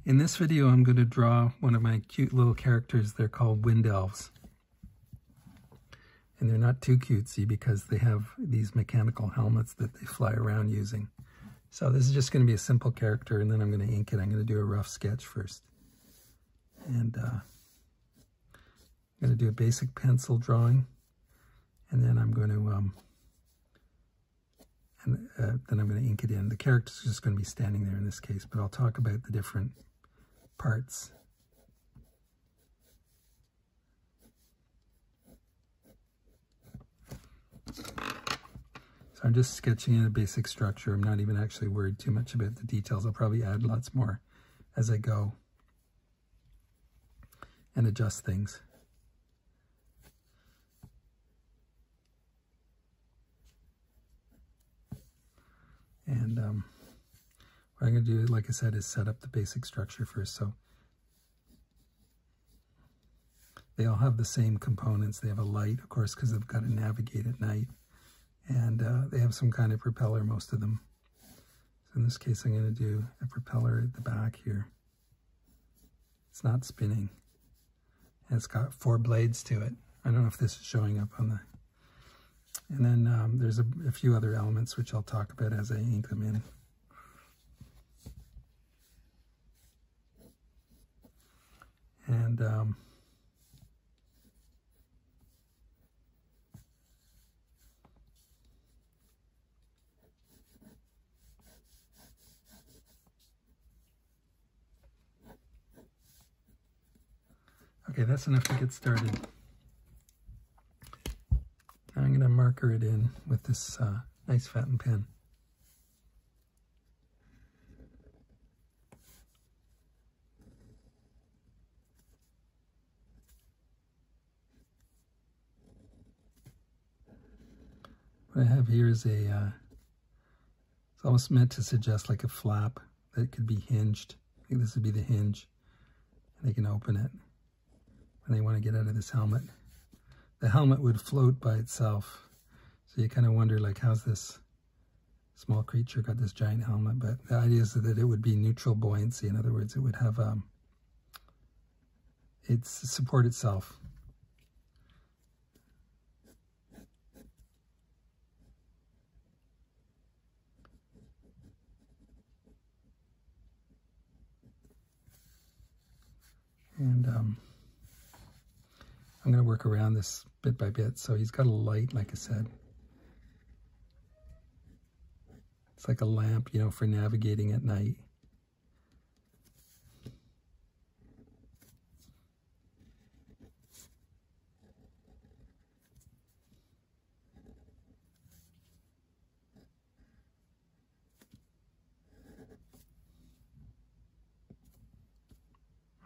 In this video, I'm going to draw one of my cute little characters. They're called wind elves. And they're not too cutesy because they have these mechanical helmets that they fly around using. So this is just going to be a simple character, and then I'm going to ink it. I'm going to do a rough sketch first. And I'm going to do a basic pencil drawing. And then I'm going to then I'm going to ink it in. The character's just going to be standing there in this case, but I'll talk about the different parts. So I'm just sketching in a basic structure. I'm not even actually worried too much about the details. I'll probably add lots more as I go and adjust things. And what I'm going to do, like I said, is set up the basic structure first. So they all have the same components. They have a light, of course, because they've got to navigate at night. And they have some kind of propeller, most of them. So in this case, I'm going to do a propeller at the back here. It's not spinning. And it's got 4 blades to it. I don't know if this is showing up on the... And then there's a few other elements which I'll talk about as I ink them in. And okay, that's enough to get started. Now I'm going to marker it in with this nice fountain pen. What I have here is it's almost meant to suggest like a flap that could be hinged. I think this would be the hinge. And they can open it when they want to get out of this helmet. The helmet would float by itself. So you kind of wonder, like, how's this small creature got this giant helmet? But the idea is that it would be neutral buoyancy. In other words, it would have its support itself. And I'm going to work around this bit by bit. So he's got a light, like I said. It's like a lamp, you know, for navigating at night.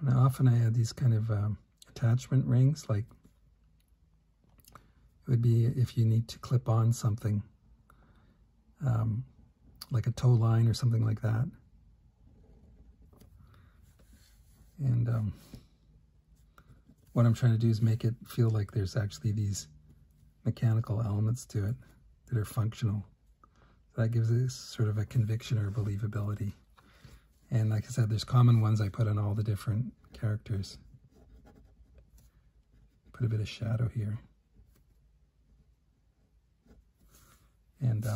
Now, often I add these kind of attachment rings, like it would be if you need to clip on something, like a tow line or something like that. And what I'm trying to do is make it feel like there's actually these mechanical elements to it that are functional. So that gives it sort of a conviction or believability. And like I said, there's common ones I put on all the different characters. Put a bit of shadow here. And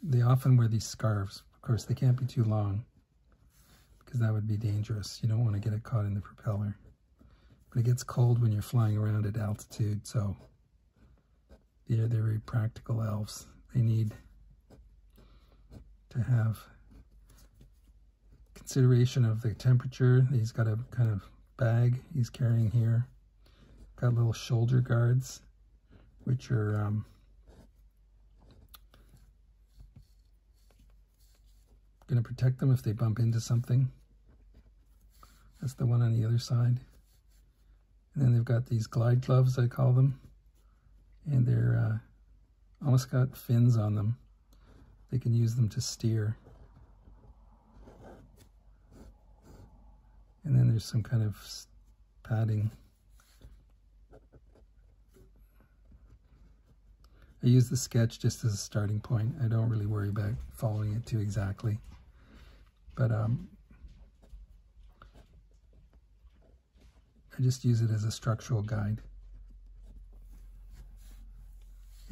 they often wear these scarves. Of course, they can't be too long because that would be dangerous. You don't want to get it caught in the propeller. But it gets cold when you're flying around at altitude, so they're very practical elves. They need to have consideration of the temperature. He's got a kind of bag he's carrying here. Got little shoulder guards, which are going to protect them if they bump into something. That's the one on the other side. And then they've got these glide gloves, I call them, and they're almost got fins on them. They can use them to steer. And then there's some kind of padding. I use the sketch just as a starting point. I don't really worry about following it too exactly. But I just use it as a structural guide.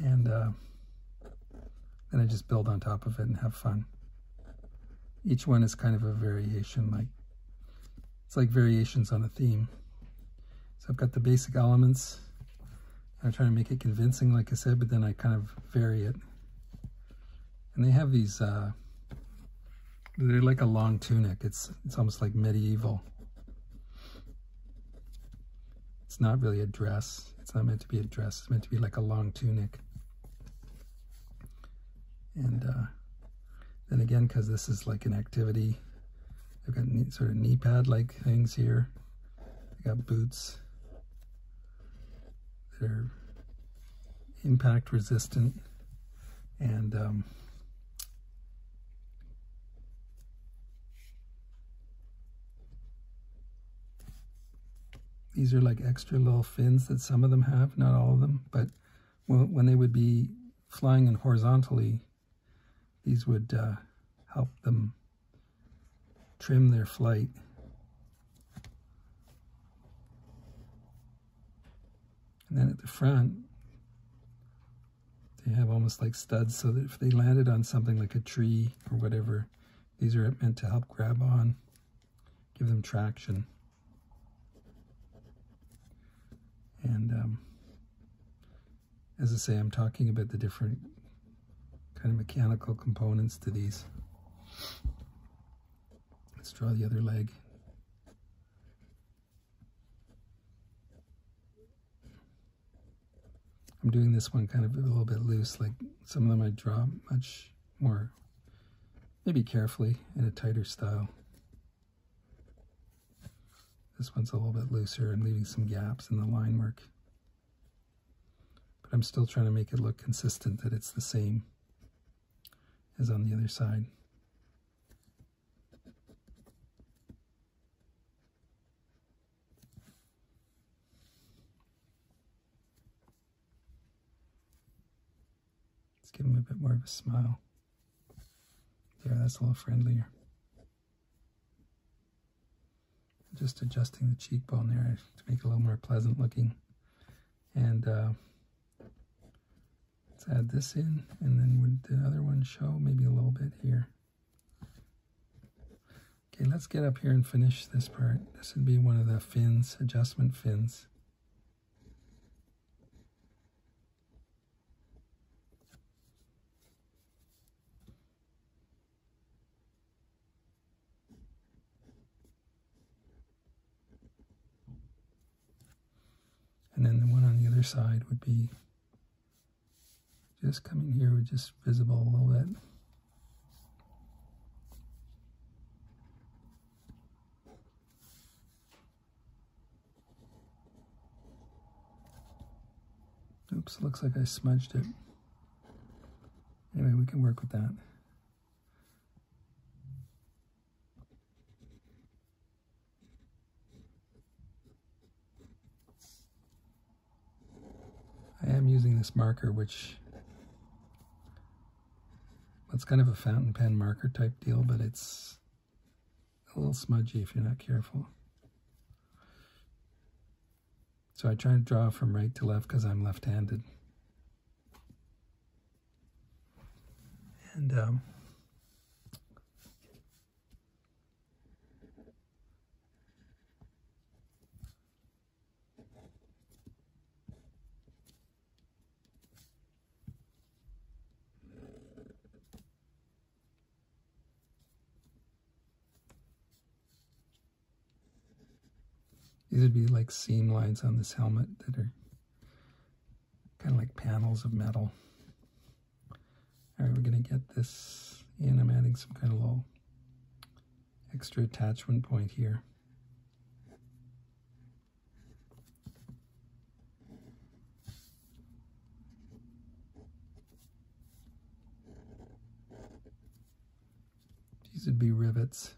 And then I just build on top of it and have fun. Each one is kind of a variation, like it's like variations on a theme. So I've got the basic elements. I'm trying to make it convincing, like I said, but then I kind of vary it. And they have these, they're like a long tunic. It's almost like medieval. It's not really a dress. It's not meant to be a dress. It's meant to be like a long tunic. And then again, because this is like an activity, I've got sort of knee pad-like things here. I got boots that are impact resistant, and these are like extra little fins that some of them have, not all of them, but when they would be flying in horizontally, these would help them trim their flight. And then at the front, they have almost like studs, so that if they landed on something like a tree or whatever, these are meant to help grab on, give them traction. And as I say, I'm talking about the different kind of mechanical components to these. Let's draw the other leg. I'm doing this one kind of a little bit loose, like some of them I draw much more, maybe carefully, in a tighter style. This one's a little bit looser and leaving some gaps in the line work. But I'm still trying to make it look consistent, that it's the same as on the other side. Let's give him a bit more of a smile. There, that's a little friendlier. Just adjusting the cheekbone there to make it a little more pleasant looking. And let's add this in, and then would the other one show? Maybe a little bit here. Okay, let's get up here and finish this part. This would be one of the fins, adjustment fins. And then the one on the other side would be just coming here, with just visible a little bit. Oops, looks like I smudged it. Anyway, we can work with that. I am using this marker, which, it's kind of a fountain pen marker type deal, but it's a little smudgy if you're not careful. So I try to draw from right to left because I'm left-handed. And these would be like seam lines on this helmet that are kind of like panels of metal. All right, we're going to get this in. I'm adding some kind of little extra attachment point here. These would be rivets.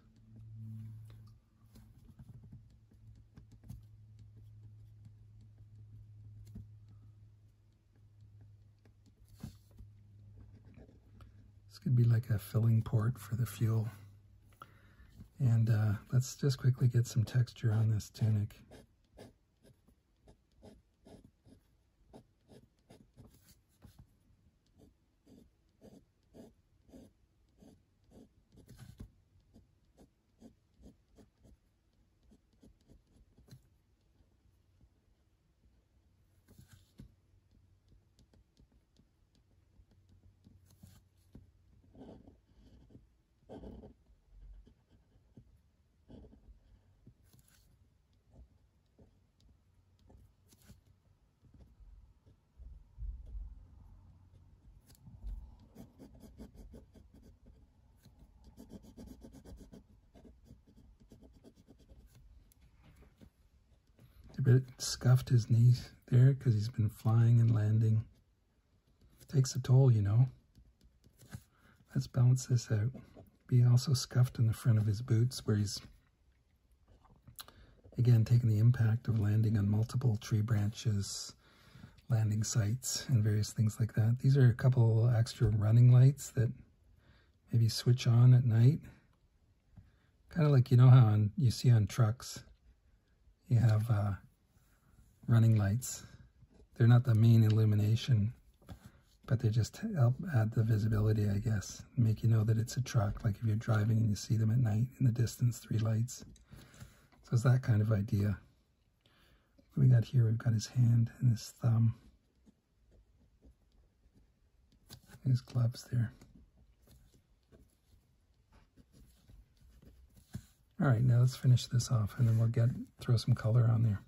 Could be like a filling port for the fuel. And let's just quickly get some texture on this tunic. a bit scuffed his knees there because he's been flying and landing. It takes a toll, you know. Let's balance this out. Be also scuffed in the front of his boots where he's, again, taking the impact of landing on multiple tree branches, landing sites, and various things like that. These are a couple extra running lights that maybe switch on at night. Kind of like, you know how you see on trucks, you have running lights. They're not the main illumination, but they just help add the visibility, I guess, make you know that it's a truck, like if you're driving and you see them at night in the distance, 3 lights. So it's that kind of idea. What we got here, we've got his hand and his thumb. His gloves there. All right, now let's finish this off, and then we'll throw some color on there.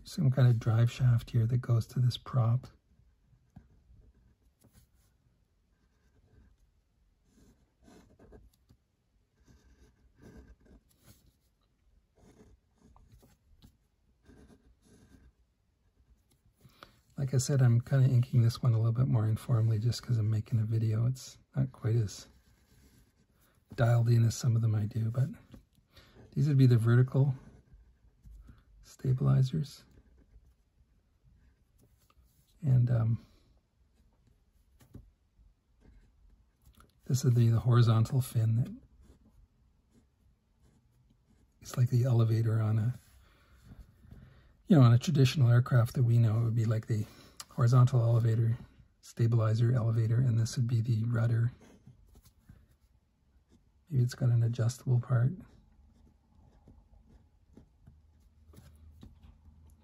Some kind of drive shaft here that goes to this prop. Like I said, I'm kind of inking this one a little bit more informally just because I'm making a video. It's not quite as dialed in as some of them I do, but these would be the vertical stabilizers. And this would be the horizontal fin that it's like the elevator on a, you know, on a traditional aircraft that we know. It would be like the horizontal elevator, stabilizer, elevator, and this would be the rudder. Maybe it's got an adjustable part.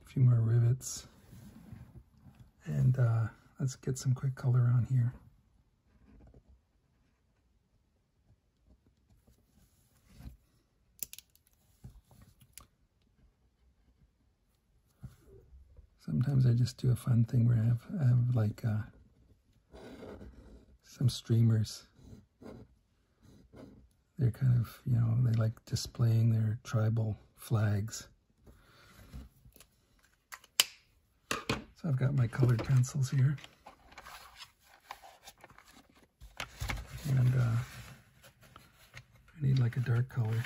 A few more rivets. And let's get some quick color on here. Sometimes I just do a fun thing where I have like some streamers. They're kind of, you know, they like displaying their tribal flags. So I've got my colored pencils here. And I need like a dark color.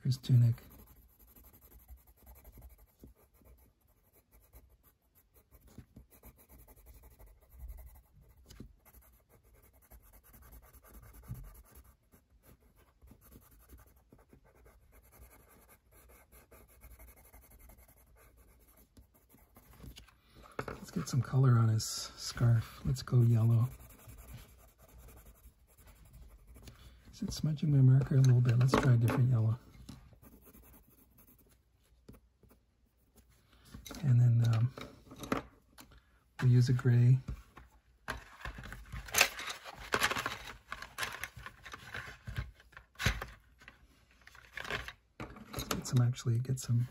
Here's tunic. Let's get some color on his scarf. Let's go yellow. Is it smudging my marker a little bit? Let's try a different yellow. And then we'll use a gray. Let's get some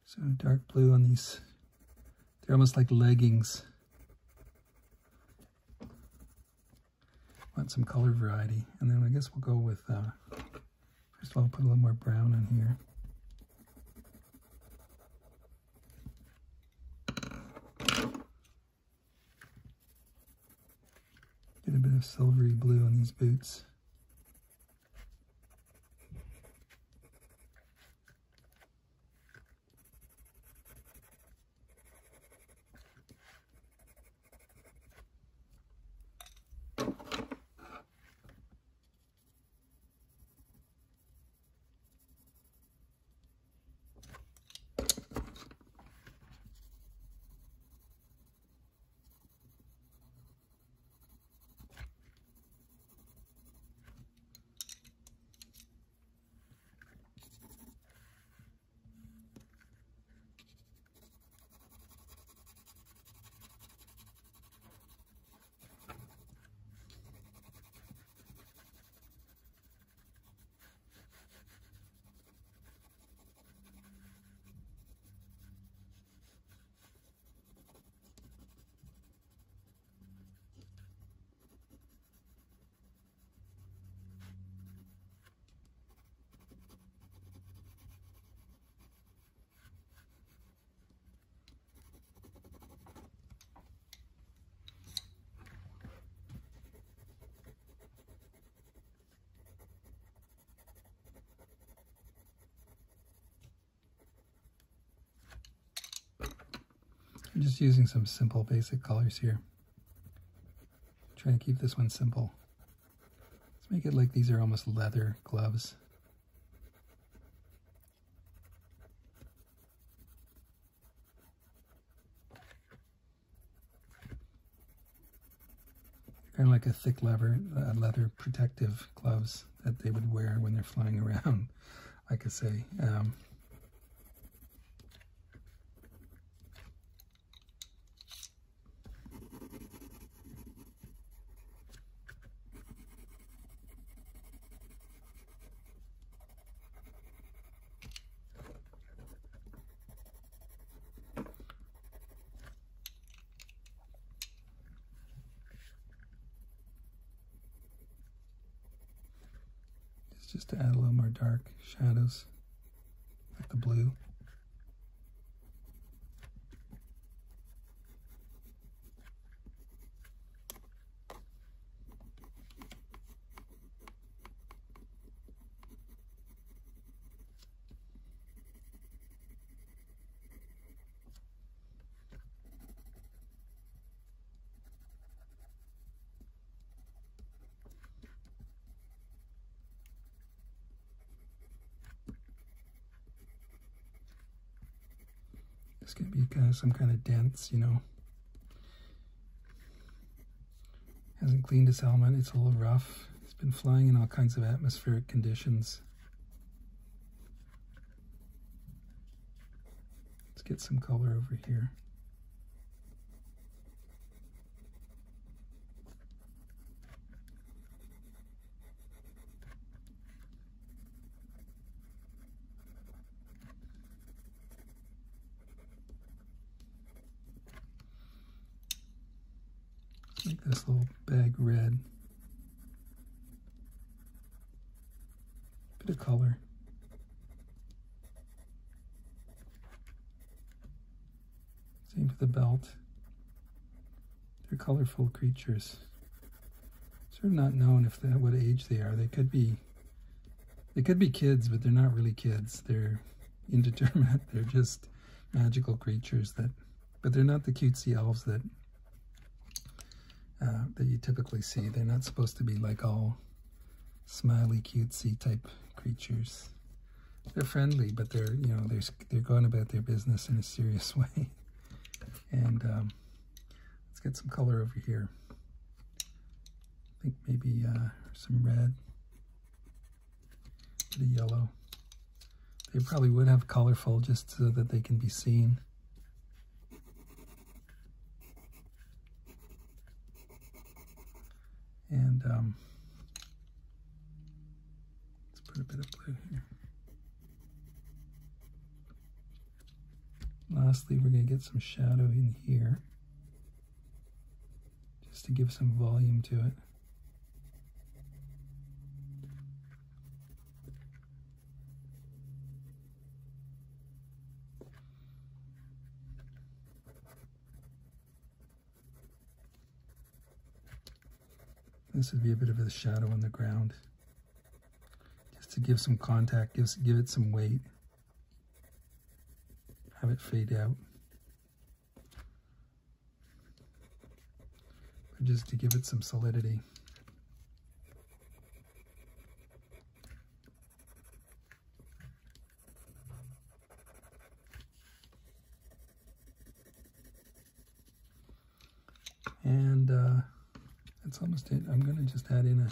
so dark blue on these. They're almost like leggings. Want some color variety, and then I guess we'll go with first of all, I'll put a little more brown on here. Get a bit of silvery blue on these boots. I'm just using some simple basic colors here. Trying to keep this one simple. Let's make it like these are almost leather gloves. Kind of like a thick leather protective gloves that they would wear when they're flying around, I could say. Just to add a little more dark shadows, like the blue. It's going to be kind of some kind of dents, you know. Hasn't cleaned his helmet. It's a little rough. He's been flying in all kinds of atmospheric conditions. Let's get some color over here. Make this little bag red. Bit of color. Same with the belt. They're colorful creatures. Sort of not known if what age they are. They could be kids, but they're not really kids. They're indeterminate. They're just magical creatures but they're not the cutesy elves that you typically see. They're not supposed to be like all smiley, cutesy type creatures. They're friendly, but they're going about their business in a serious way. And let's get some color over here. I think maybe some red, a bit of yellow. They probably would have colorful just so that they can be seen. And let's put a bit of blue here. Lastly, we're going to get some shadow in here, just to give some volume to it. This would be a bit of a shadow on the ground, just to give some contact, give it some weight, have it fade out, but just to give it some solidity. And that's almost it. I'm going to just add in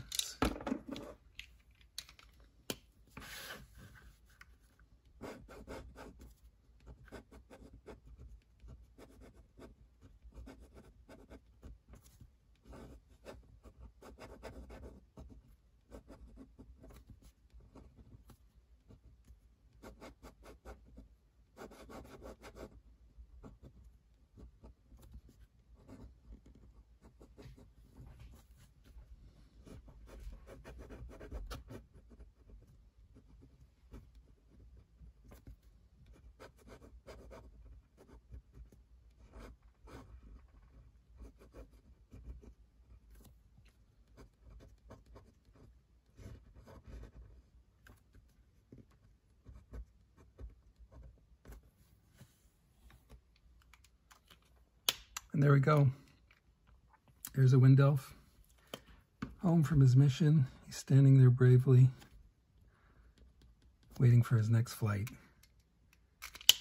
And there we go. There's a wind elf, home from his mission. He's standing there bravely, waiting for his next flight.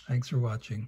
Thanks for watching.